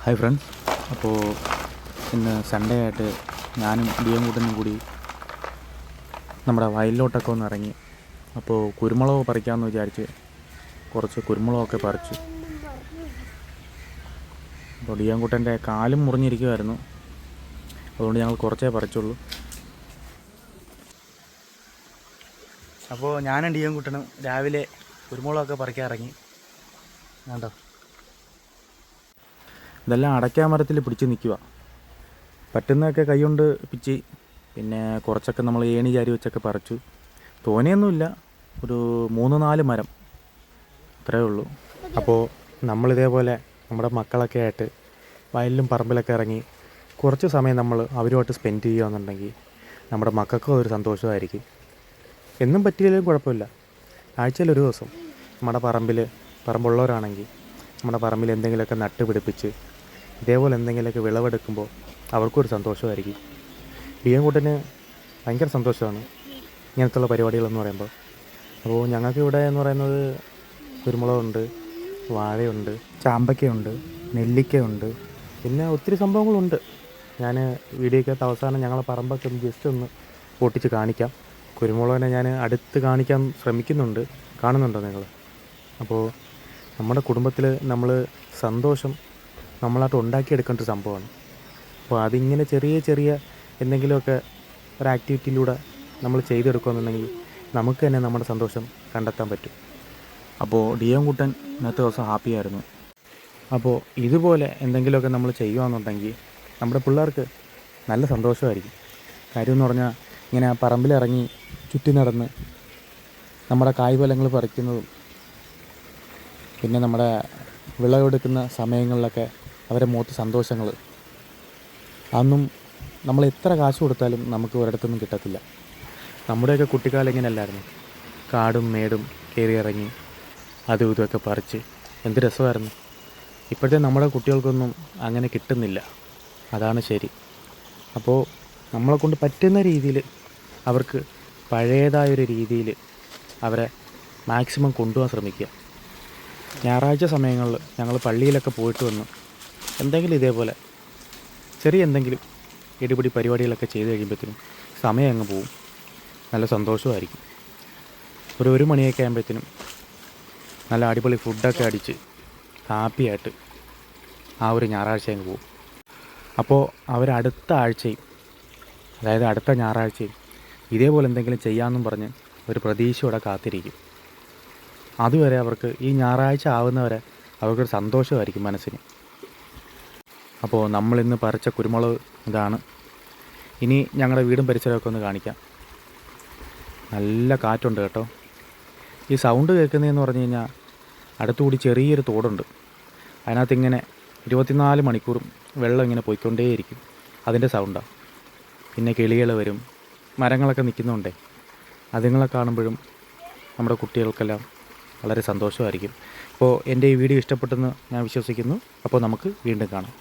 Hi friends, അപ്പോൾ ഇന്ന് Sunday ആയിട്ട് ഞാനും കൂട്ടനും കൂടി നമ്മുടെ വയലിലോട്ടൊക്കെ ഒന്ന് ഇറങ്ങി. അപ്പോൾ കുരുമുളക് പറിക്കാമെന്ന് വിചാരിച്ച് കുറച്ച് കുരുമുളകൊക്കെ പറിച്ചു. അപ്പോൾ കൂട്ടൻ്റെ കാലും മുറിഞ്ഞിരിക്കുമായിരുന്നു, അതുകൊണ്ട് ഞങ്ങൾ കുറച്ചേ പറിച്ചുള്ളൂ. അപ്പോൾ ഞാനും കൂട്ടനും രാവിലെ കുരുമുളകൊക്കെ പറിക്കാൻ ഇറങ്ങി. വേണ്ടോ, ഇതെല്ലാം അടയ്ക്കാ മരത്തിൽ പിടിച്ച് നിൽക്കുക. പറ്റുന്നതൊക്കെ കൈകൊണ്ട് പിച്ചി, പിന്നെ കുറച്ചൊക്കെ നമ്മൾ ഏണി ചാരി വെച്ചൊക്കെ പറിച്ചു. തോനെയൊന്നുമില്ല, ഒരു 3-4 മരം അത്രയേ ഉള്ളൂ. അപ്പോൾ നമ്മളിതേപോലെ നമ്മുടെ മക്കളൊക്കെ ആയിട്ട് വയലിലും പറമ്പിലൊക്കെ ഇറങ്ങി കുറച്ച് സമയം നമ്മൾ അവരുമായിട്ട് സ്പെൻഡ് ചെയ്യുകയെന്നുണ്ടെങ്കിൽ നമ്മുടെ മക്കൾക്കും അതൊരു സന്തോഷമായിരിക്കും. എന്നും പറ്റിയില്ലെങ്കിലും കുഴപ്പമില്ല, ആഴ്ചയിലൊരു ദിവസം നമ്മുടെ പറമ്പുള്ളവരാണെങ്കിൽ നമ്മുടെ പറമ്പിൽ എന്തെങ്കിലുമൊക്കെ നട്ട് പിടിപ്പിച്ച് ഇതേപോലെ എന്തെങ്കിലുമൊക്കെ വിളവെടുക്കുമ്പോൾ അവർക്കൊരു സന്തോഷമായിരിക്കും. കൂട്ടന് ഭയങ്കര സന്തോഷമാണ് ഇങ്ങനത്തുള്ള പരിപാടികളെന്ന് പറയുമ്പോൾ. അപ്പോൾ ഞങ്ങൾക്കിവിടെ എന്ന് പറയുന്നത് കുരുമുളകുണ്ട്, വാഴയുണ്ട്, ചാമ്പയ്ക്കയുണ്ട്, നെല്ലിക്കയുണ്ട്, പിന്നെ ഒത്തിരി സംഭവങ്ങളുണ്ട്. ഞാൻ വീഡിയോക്കകത്ത് അവസാനം ഞങ്ങളെ പറമ്പൊക്കെ ഒന്ന് ജസ്റ്റ് ഒന്ന് പൊട്ടിച്ച് കാണിക്കാം. കുരുമുളകിനെ ഞാൻ അടുത്ത് കാണിക്കാൻ ശ്രമിക്കുന്നുണ്ട്, കാണുന്നുണ്ടോ നിങ്ങൾ? അപ്പോൾ നമ്മുടെ കുടുംബത്തിൽ നമ്മൾ സന്തോഷം നമ്മളായിട്ട് ഉണ്ടാക്കിയെടുക്കേണ്ട ഒരു സംഭവമാണ്. അപ്പോൾ അതിങ്ങനെ ചെറിയ ചെറിയ എന്തെങ്കിലുമൊക്കെ ഒരു ആക്ടിവിറ്റിയിലൂടെ നമ്മൾ ചെയ്തെടുക്കുകയെന്നുണ്ടെങ്കിൽ നമുക്ക് തന്നെ നമ്മുടെ സന്തോഷം കണ്ടെത്താൻ പറ്റും. അപ്പോൾ കൂട്ടൻ ഇന്നത്തെ ദിവസം ഹാപ്പിയായിരുന്നു. അപ്പോൾ ഇതുപോലെ എന്തെങ്കിലുമൊക്കെ നമ്മൾ ചെയ്യുകയെന്നുണ്ടെങ്കിൽ നമ്മുടെ പിള്ളേർക്ക് നല്ല സന്തോഷമായിരിക്കും. കാര്യമെന്ന് പറഞ്ഞാൽ ഇങ്ങനെ പറമ്പിലിറങ്ങി ചുറ്റി നടന്ന് നമ്മുടെ കായ്ഫലങ്ങൾ പറിക്കുന്നതും പിന്നെ നമ്മുടെ വിളവെടുക്കുന്ന സമയങ്ങളിലൊക്കെ അവരെ മുഖത്ത് സന്തോഷങ്ങൾ, അതൊന്നും നമ്മൾ എത്ര കാശ് കൊടുത്താലും നമുക്ക് ഒരിടത്തൊന്നും കിട്ടത്തില്ല. നമ്മുടെയൊക്കെ കുട്ടിക്കാലം ഇങ്ങനെയല്ലായിരുന്നു, കാടും മേടും കയറി ഇറങ്ങി അതും ഇതുമൊക്കെ പറിച്ച് എന്ത് രസമായിരുന്നു. ഇപ്പോഴത്തെ നമ്മുടെ കുട്ടികൾക്കൊന്നും അങ്ങനെ കിട്ടുന്നില്ല, അതാണ് ശരി. അപ്പോൾ നമ്മളെക്കൊണ്ട് പറ്റുന്ന രീതിയിൽ അവർക്ക് പഴയതായൊരു രീതിയിൽ അവരെ മാക്സിമം കൊണ്ടുപോകാൻ ശ്രമിക്കുക. ഞായറാഴ്ച സമയങ്ങളിൽ ഞങ്ങൾ പള്ളിയിലൊക്കെ പോയിട്ട് വന്ന് എന്തെങ്കിലും ഇതേപോലെ ചെറിയ എന്തെങ്കിലും ഇടിപിടി പരിപാടികളൊക്കെ ചെയ്ത് കഴിയുമ്പോഴത്തേനും സമയം അങ്ങ് പോവും, നല്ല സന്തോഷമായിരിക്കും. ഒരു 1 മണിയൊക്കെ ആകുമ്പോഴത്തേനും നല്ല അടിപൊളി ഫുഡൊക്കെ അടിച്ച് ഹാപ്പിയായിട്ട് ആ ഒരു ഞായറാഴ്ച അങ്ങ് പോവും. അപ്പോൾ അവരടുത്ത ആഴ്ചയും, അതായത് അടുത്ത ഞായറാഴ്ചയും ഇതേപോലെ എന്തെങ്കിലും ചെയ്യാമെന്നും പറഞ്ഞ് ഒരു പ്രതീക്ഷയോടെ കാത്തിരിക്കും. അതുവരെ അവർക്ക് ഈ ഞായറാഴ്ച ആവുന്നവരെ അവർക്കൊരു സന്തോഷമായിരിക്കും മനസ്സിന്. അപ്പോൾ നമ്മളിന്ന് പറിച്ച കുരുമുളക് ഇതാണ്. ഇനി ഞങ്ങളുടെ വീടും പരിസരമൊക്കെ ഒന്ന് കാണിക്കാം. നല്ല കാറ്റുണ്ട് കേട്ടോ. ഈ സൗണ്ട് കേൾക്കുന്നതെന്ന് പറഞ്ഞു കഴിഞ്ഞാൽ അടുത്തുകൂടി ചെറിയൊരു തോടുണ്ട്, അതിനകത്ത് ഇങ്ങനെ 24 മണിക്കൂറും വെള്ളം ഇങ്ങനെ പോയിക്കൊണ്ടേയിരിക്കും, അതിൻ്റെ സൗണ്ടാണ്. പിന്നെ കിളികൾ വരും, മരങ്ങളൊക്കെ നിൽക്കുന്നുണ്ടേ, അതുങ്ങളെ കാണുമ്പോഴും നമ്മുടെ കുട്ടികൾക്കെല്ലാം വളരെ സന്തോഷമായിരിക്കും. അപ്പോൾ എൻ്റെ ഈ വീഡിയോ ഇഷ്ടപ്പെട്ടെന്ന് ഞാൻ വിശ്വസിക്കുന്നു. അപ്പോൾ നമുക്ക് വീണ്ടും കാണാം.